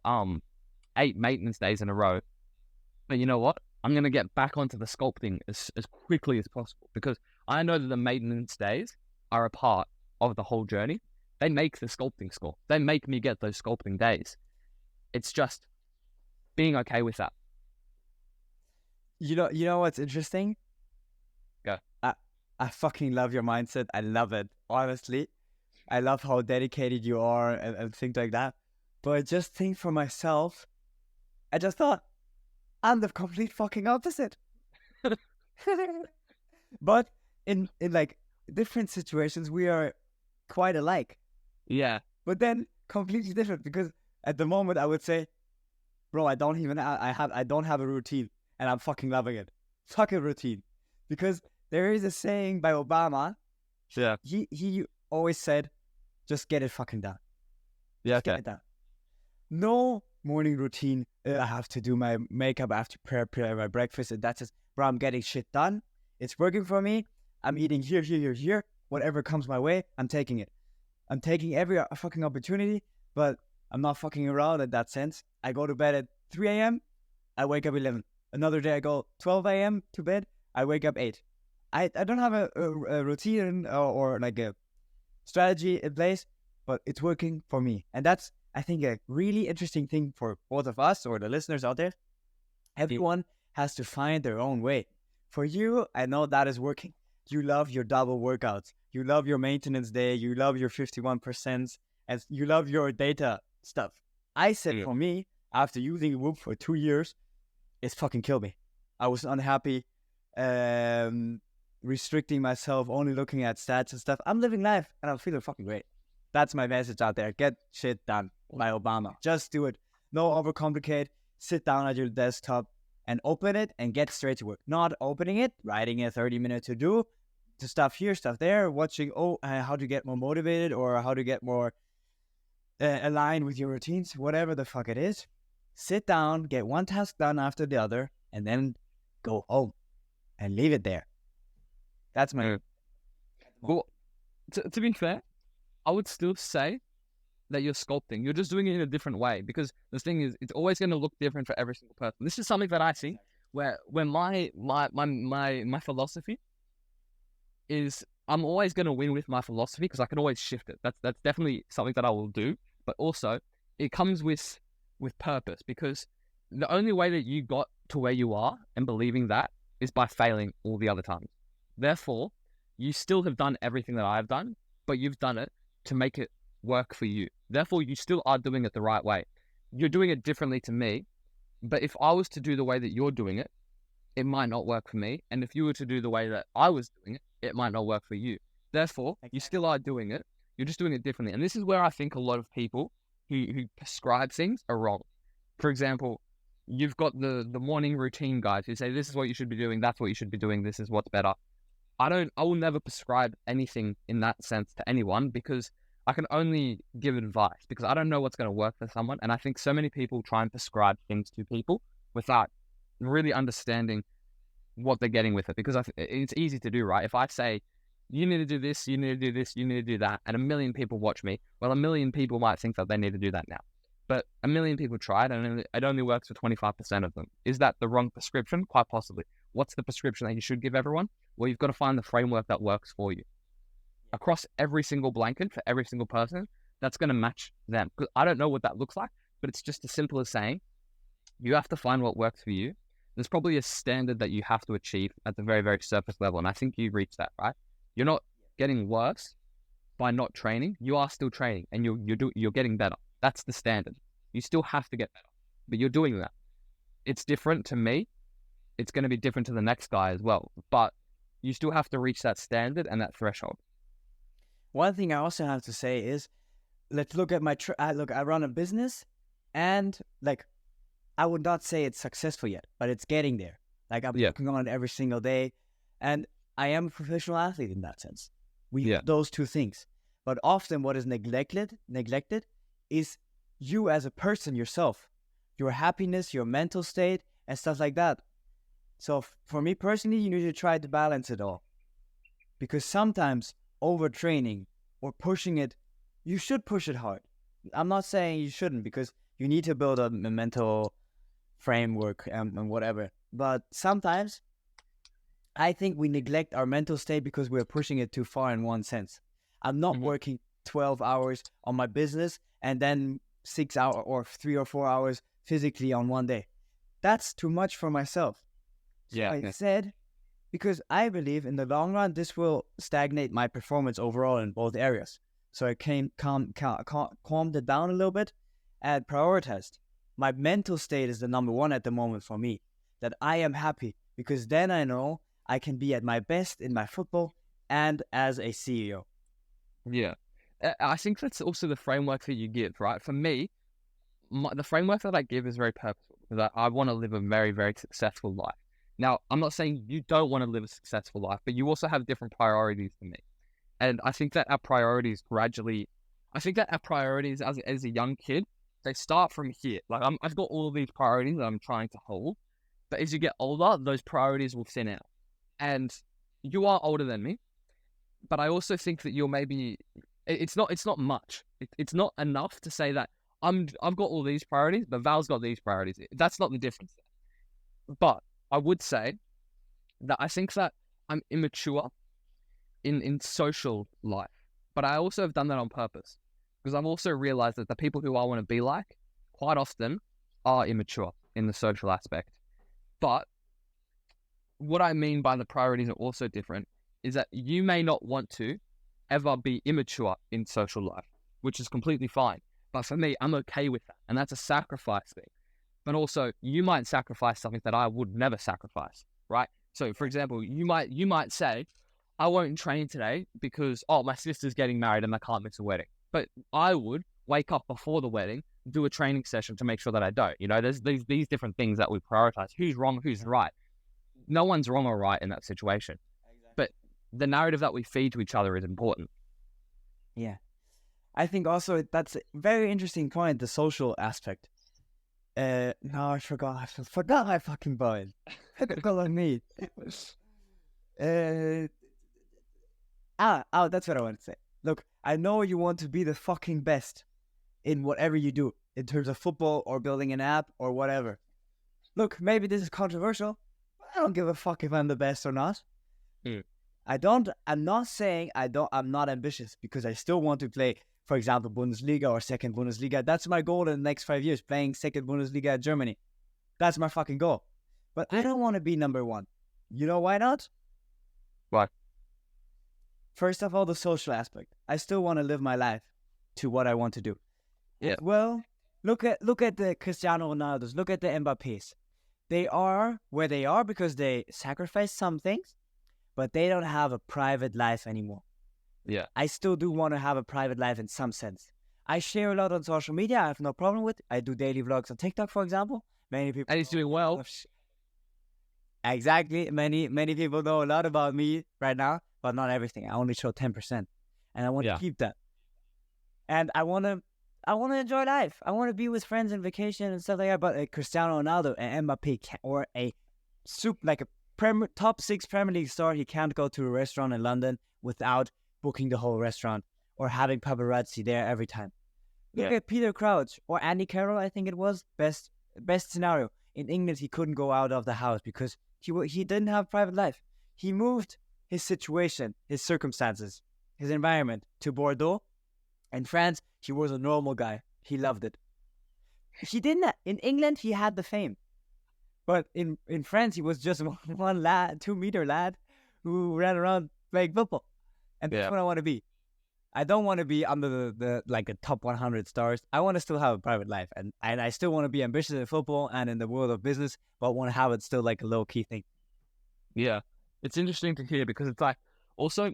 maintenance days in a row. But you know what? I'm going to get back onto the sculpting as quickly as possible, because I know that the maintenance days are a part of the whole journey. They make the sculpting score. They make me get those sculpting days. It's just being okay with that. You know what's interesting? Go. I fucking love your mindset. I love it. Honestly, I love how dedicated you are and things like that. But I just think for myself, I just thought I'm the complete fucking opposite. But in like different situations, we are quite alike. Yeah. But then completely different, because at the moment I would say, bro, I don't have a routine, and I'm fucking loving it. Fuck a routine. Because there is a saying by Obama. Yeah. He always said, just get it fucking done. Yeah, okay. Get it done. No morning routine. I have to do my makeup, I have to prepare my breakfast, and that's it. Bro, I'm getting shit done. It's working for me. I'm eating here. Whatever comes my way, I'm taking it. I'm taking every fucking opportunity, but I'm not fucking around in that sense. I go to bed at 3 a.m., I wake up 11. Another day I go 12 a.m. to bed, I wake up 8. I don't have a routine or like a strategy in place, but it's working for me. And that's, I think, a really interesting thing for both of us or the listeners out there. Everyone has to find their own way. For you, I know that is working. You love your double workouts. You love your maintenance day. You love your 51%. And you love your data stuff. I said for me, after using Whoop for 2 years, it's fucking killed me. I was unhappy, restricting myself, only looking at stats and stuff. I'm living life and I'm feeling fucking great. That's my message out there. Get shit done by Obama. Just do it. No overcomplicate. Sit down at your desktop and open it and get straight to work. Not opening it, writing a 30-minute to-do, to stuff here, stuff there, watching, how to get more motivated or how to get more align with your routines, whatever the fuck it is. Sit down, get one task done after the other, and then go home and leave it there. That's my. Well, to be fair, I would still say that you're sculpting. You're just doing it in a different way, because the thing is, it's always going to look different for every single person. This is something that I see where my philosophy is, I'm always going to win with my philosophy because I can always shift it. That's definitely something that I will do. But also, it comes with purpose, because the only way that you got to where you are and believing that is by failing all the other times. Therefore, you still have done everything that I've done, but you've done it to make it work for you. Therefore, you still are doing it the right way. You're doing it differently to me, but if I was to do the way that you're doing it, it might not work for me. And if you were to do the way that I was doing it, it might not work for you. Therefore, you still are doing it. You're just doing it differently. And this is where I think a lot of people who prescribe things are wrong. For example, you've got the morning routine guys who say, this is what you should be doing, that's what you should be doing, this is what's better. I will never prescribe anything in that sense to anyone, because I can only give advice, because I don't know what's going to work for someone. And I think so many people try and prescribe things to people without really understanding what they're getting with it, because it's easy to do, right? If I say, you need to do this, you need to do this, you need to do that, and 1 million people watch me, well, 1 million people might think that they need to do that now. But 1 million people tried, and it only works for 25% of them. Is that the wrong prescription? Quite possibly. What's the prescription that you should give everyone? Well, you've got to find the framework that works for you. Across every single blanket, for every single person, that's going to match them. Because I don't know what that looks like, but it's just as simple as saying, you have to find what works for you. There's probably a standard that you have to achieve at the very, very surface level. And I think you reach that, right? You're not getting worse by not training. You are still training, and you're getting better. That's the standard. You still have to get better, but you're doing that. It's different to me. It's going to be different to the next guy as well. But you still have to reach that standard and that threshold. One thing I also have to say is, let's look at my I run a business, and like, I would not say it's successful yet, but it's getting there. Like, I'm working on it every single day, and I am a professional athlete in that sense. We have those two things. But often what is neglected is you as a person yourself, your happiness, your mental state, and stuff like that. So for me personally, you need to try to balance it all. Because sometimes overtraining or pushing it, you should push it hard. I'm not saying you shouldn't, because you need to build a mental framework and whatever. But sometimes I think we neglect our mental state because we're pushing it too far in one sense. I'm not working 12 hours on my business and then 6 hours or 3 or 4 hours physically on one day. That's too much for myself. So I said, because I believe in the long run, this will stagnate my performance overall in both areas. So I calmed it down a little bit and prioritized. My mental state is the number one at the moment for me, that I am happy, because then I know I can be at my best in my football and as a CEO. Yeah. I think that's also the framework that you give, right? For me, the framework that I give is very purposeful, because I want to live a very, very successful life. Now, I'm not saying you don't want to live a successful life, but you also have different priorities than me. And I think that our priorities as a young kid, they start from here. Like, I've got all of these priorities that I'm trying to hold, but as you get older, those priorities will thin out. And you are older than me, but I also think that you're maybe, it's not much. It's not enough to say that I've got all these priorities, but Val's got these priorities. That's not the difference there. But I would say that I think that I'm immature in social life, but I also have done that on purpose, because I've also realized that the people who I want to be like quite often are immature in the social aspect. But what I mean by the priorities are also different is that you may not want to ever be immature in social life, which is completely fine. But for me, I'm okay with that. And that's a sacrifice thing. But also, you might sacrifice something that I would never sacrifice, right? So, for example, you might say, I won't train today because, my sister's getting married and I can't miss a wedding. But I would wake up before the wedding, do a training session to make sure that I don't. You know, there's these different things that we prioritize. Who's wrong, who's right? No one's wrong or right in that situation. Exactly. But the narrative that we feed to each other is important. Yeah. I think also that's a very interesting point, the social aspect. No, I forgot. I forgot my fucking point. Typical on me. That's what I want to say. Look, I know you want to be the fucking best in whatever you do, in terms of football or building an app or whatever. Look, maybe this is controversial. I don't give a fuck if I'm the best or not. I'm not saying I'm not ambitious, because I still want to play, for example, Bundesliga or second Bundesliga. That's my goal in the next 5 years, playing second Bundesliga in Germany. That's my fucking goal. But I don't want to be number one. You know why not? Why? First of all, the social aspect. I still want to live my life to what I want to do. Yeah. Well, look at the Cristiano Ronaldos. Look at the Mbappés. They are where they are because they sacrificed some things, but they don't have a private life anymore. Yeah. I still do want to have a private life in some sense. I share a lot on social media. I have no problem with it. I do daily vlogs on TikTok, for example. Many people. And he's doing well. Exactly. Many people know a lot about me right now, but not everything. I only show 10%, and I want to keep that. And I want to enjoy life. I want to be with friends and vacation and stuff like that. But a Cristiano Ronaldo, an Mbappé, or a top 6 Premier League star, he can't go to a restaurant in London without booking the whole restaurant or having paparazzi there every time. Look at Peter Crouch or Andy Carroll. I think it was best scenario. In England, he couldn't go out of the house because he didn't have private life. He moved his situation, his circumstances, his environment to Bordeaux. In France, he was a normal guy. He loved it. He didn't. In England, he had the fame. But in France, he was just one lad, 2-meter lad who ran around playing football. And that's what I want to be. I don't want to be under the top 100 stars. I want to still have a private life. And I still want to be ambitious in football and in the world of business, but want to have it still like a low-key thing. Yeah. It's interesting to hear because it's like, also,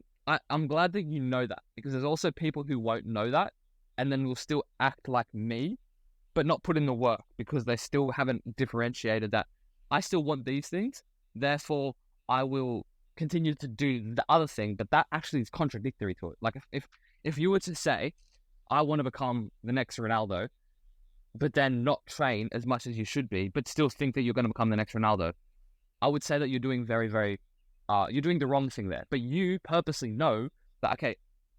I'm glad that you know that, because there's also people who won't know that and then will still act like me, but not put in the work because they still haven't differentiated that I still want these things, therefore I will continue to do the other thing, but that actually is contradictory to it. Like if you were to say, I want to become the next Ronaldo, but then not train as much as you should be, but still think that you're going to become the next Ronaldo, I would say that you're doing very, very, you're doing the wrong thing there. But you purposely know that, okay,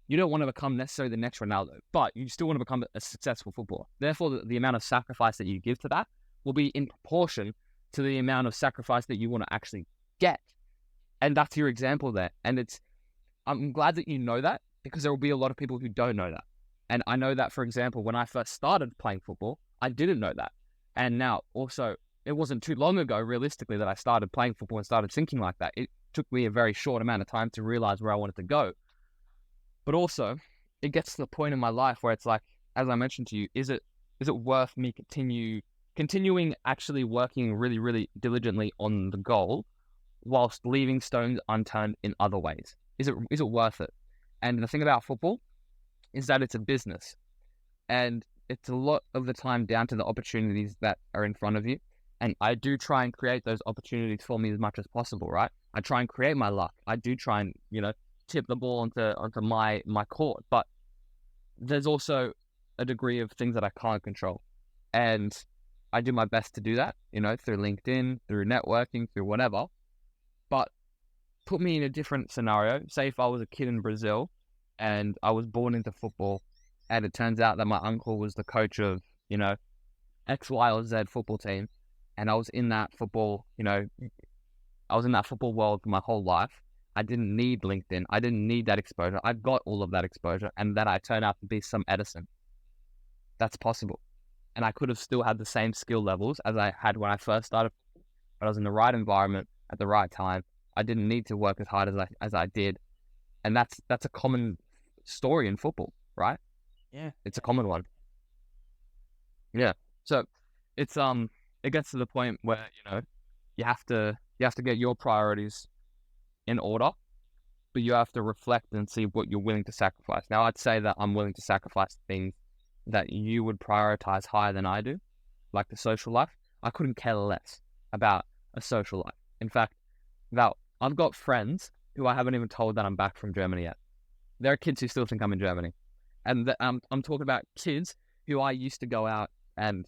you don't want to become necessarily the next Ronaldo, but you still want to become a successful footballer. Therefore, the amount of sacrifice that you give to that will be in proportion to the amount of sacrifice that you want to actually get. And that's your example there. And I'm glad that you know that, because there will be a lot of people who don't know that. And I know that, for example, when I first started playing football, I didn't know that. And now also, it wasn't too long ago, realistically, that I started playing football and started thinking like that. It took me a very short amount of time to realize where I wanted to go. But also, it gets to the point in my life where it's like, as I mentioned to you, is it worth me continuing actually working really, really diligently on the goal whilst leaving stones unturned in other ways? Is it worth it? And the thing about football is that it's a business, and it's a lot of the time down to the opportunities that are in front of you. And I do try and create those opportunities for me as much as possible, right? I try and create my luck. I do try and, tip the ball onto my court, but there's also a degree of things that I can't control. And I do my best to do that, through LinkedIn, through networking, through whatever. But put me in a different scenario. Say if I was a kid in Brazil and I was born into football, and it turns out that my uncle was the coach of, X, Y, or Z football team, and I was in that football, I was in that football world for my whole life. I didn't need LinkedIn. I didn't need that exposure. I got all of that exposure, and then I turned out to be some Edison. That's possible. And I could have still had the same skill levels as I had when I first started, but I was in the right environment at the right time. I didn't need to work as hard as I did. And that's a common story in football, right? Yeah. It's a common one. Yeah. So it's it gets to the point where, you have to get your priorities in order, but you have to reflect and see what you're willing to sacrifice. Now, I'd say that I'm willing to sacrifice things that you would prioritize higher than I do, like the social life. I couldn't care less about a social life. In fact, I've got friends who I haven't even told that I'm back from Germany yet. There are kids who still think I'm in Germany. And I'm talking about kids who I used to go out and,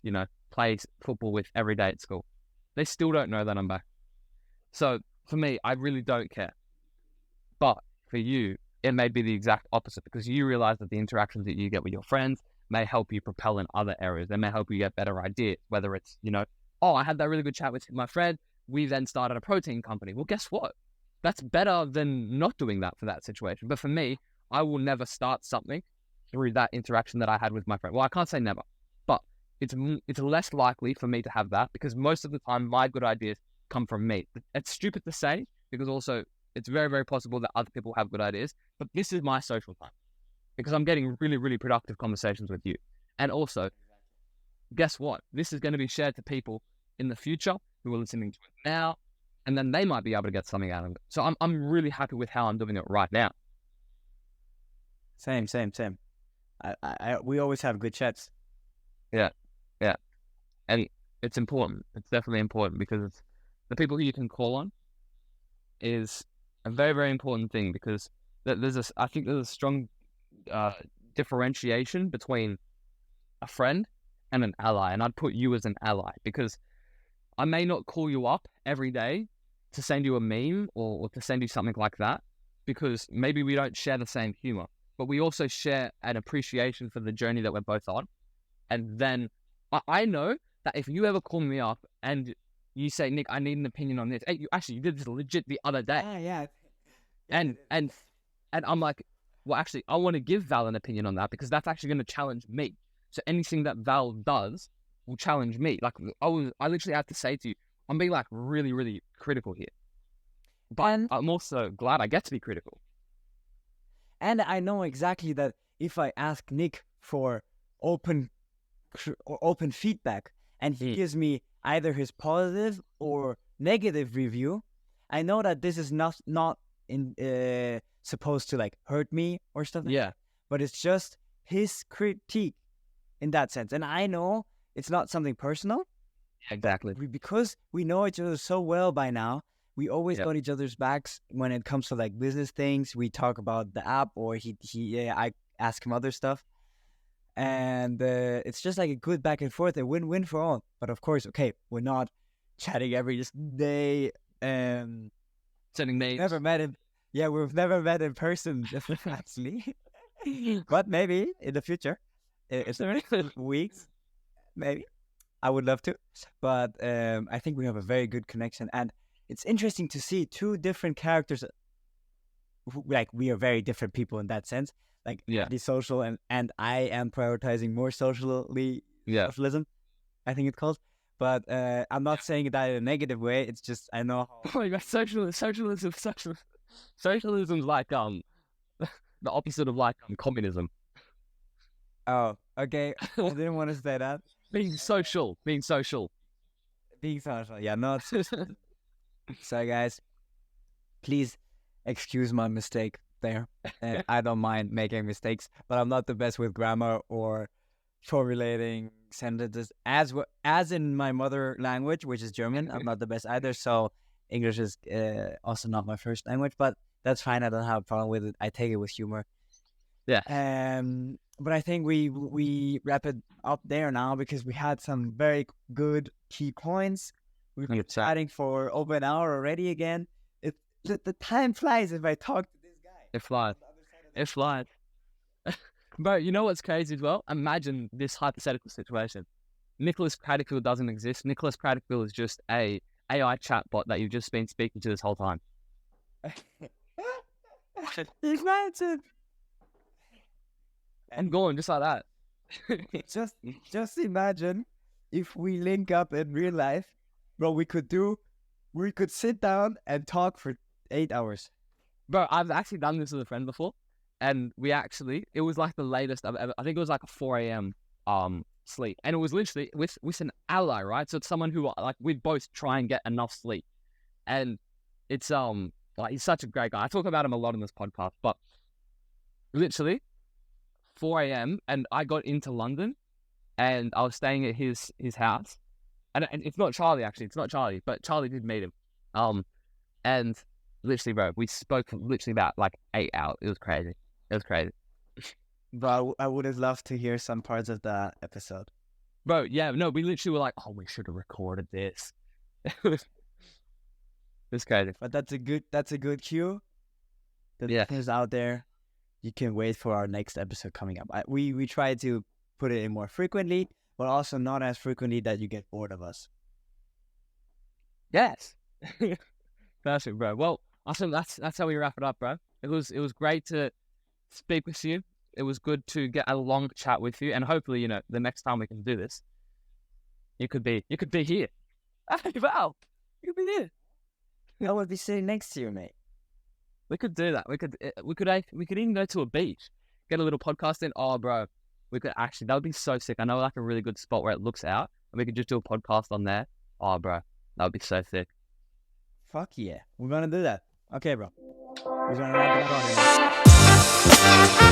play football with every day at school. They still don't know that I'm back. So for me, I really don't care. But for you, it may be the exact opposite, because you realize that the interactions that you get with your friends may help you propel in other areas. They may help you get better ideas, whether it's, oh, I had that really good chat with my friend. We then started a protein company. Well, guess what? That's better than not doing that for that situation. But for me, I will never start something through that interaction that I had with my friend. Well, I can't say never, but it's less likely for me to have that, because most of the time my good ideas come from me. It's stupid to say, because also it's very, very possible that other people have good ideas, but this is my social time, because I'm getting really, really productive conversations with you. And also, guess what? This is going to be shared to people in the future who are listening to it now, and then they might be able to get something out of it. So I'm really happy with how I'm doing it right now. Same. We always have good chats. Yeah. And it's important. It's definitely important, because the people who you can call on is a very, very important thing, because I think there's a strong differentiation between a friend and an ally. And I'd put you as an ally, because I may not call you up every day to send you a meme or to send you something like that, because maybe we don't share the same humor, but we also share an appreciation for the journey that we're both on. And then I know that if you ever call me up and you say, Nick, I need an opinion on this. Hey, you did this legit the other day. Yeah. And I'm like, well, actually, I want to give Val an opinion on that, because that's actually going to challenge me. So anything that Val does will challenge me. Like, I literally have to say to you, I'm being like really, really critical here. But I'm also glad I get to be critical. And I know exactly that if I ask Nick for open feedback, and he gives me either his positive or negative review, I know that this is not supposed to like hurt me or stuff like that, but it's just his critique in that sense. And I know it's not something personal. Exactly. Because we know each other so well by now, we always got each other's backs when it comes to like business things. We talk about the app, or I ask him other stuff. And it's just like a good back and forth, a win-win for all. But of course, okay, we're not chatting every day. Sending names. Never met him. Yeah, we've never met in person, actually. But maybe in the future, it's weeks, maybe. I would love to. But I think we have a very good connection. And it's interesting to see two different characters. Like, we are very different people in that sense. Like, the social, and I am prioritizing more socialism, I think it's called. But I'm not saying that in a negative way. It's just, I know how... Oh my God, socialism's like the opposite of like communism. Oh, okay. I didn't want to say that. Being social. Yeah, not. So guys, please excuse my mistake there. I don't mind making mistakes, but I'm not the best with grammar or formulating sentences as in my mother language, which is German. I'm not the best either, so English is also not my first language, but that's fine. I don't have a problem with it. I take it with humor. Yeah. But I think we wrap it up there now, because we had some very good key points. We've been chatting for over an hour already again. The time flies if I talk to this guy. It flies. But you know what's crazy as well? Imagine this hypothetical situation. Nicholas Craddockville doesn't exist. Nicholas Craddockville is just a AI chatbot that you've just been speaking to this whole time. Imagine. I'm going just like that. Just imagine if we link up in real life. What we could sit down and talk for 8 hours. Bro, I've actually done this with a friend before, and it was like the latest I've ever, I think it was like a 4 a.m. sleep, and it was literally with an ally, right? So it's someone who, like, we both try and get enough sleep, and it's like, he's such a great guy. I talk about him a lot in this podcast, but literally 4 a.m. and I got into London, and I was staying at his house. And it's not Charlie, actually. It's not Charlie, but Charlie did meet him. And literally, bro, we spoke literally about like 8 hours. It was crazy. But I would have loved to hear some parts of that episode. Bro, yeah, no, we literally were like, oh, we should have recorded this. It's crazy. But that's a good cue. The Yeah. listeners out there, you can wait for our next episode coming up. We try to put it in more frequently, but also not as frequently that you get bored of us. Yes. Perfect, bro. Well, awesome. That's how we wrap it up, bro. It was great to speak with you. It was good to get a long chat with you, and hopefully, the next time we can do this, you could be here. Hey, Val, you could be here. I would be sitting next to you, mate. We could do that. We could even go to a beach, get a little podcast in. Oh, bro, we could actually. That would be so sick. I know like a really good spot where it looks out, and we could just do a podcast on there. Oh, bro, that would be so sick. Fuck yeah, we're gonna do that. Okay, bro. We're gonna wrap it up.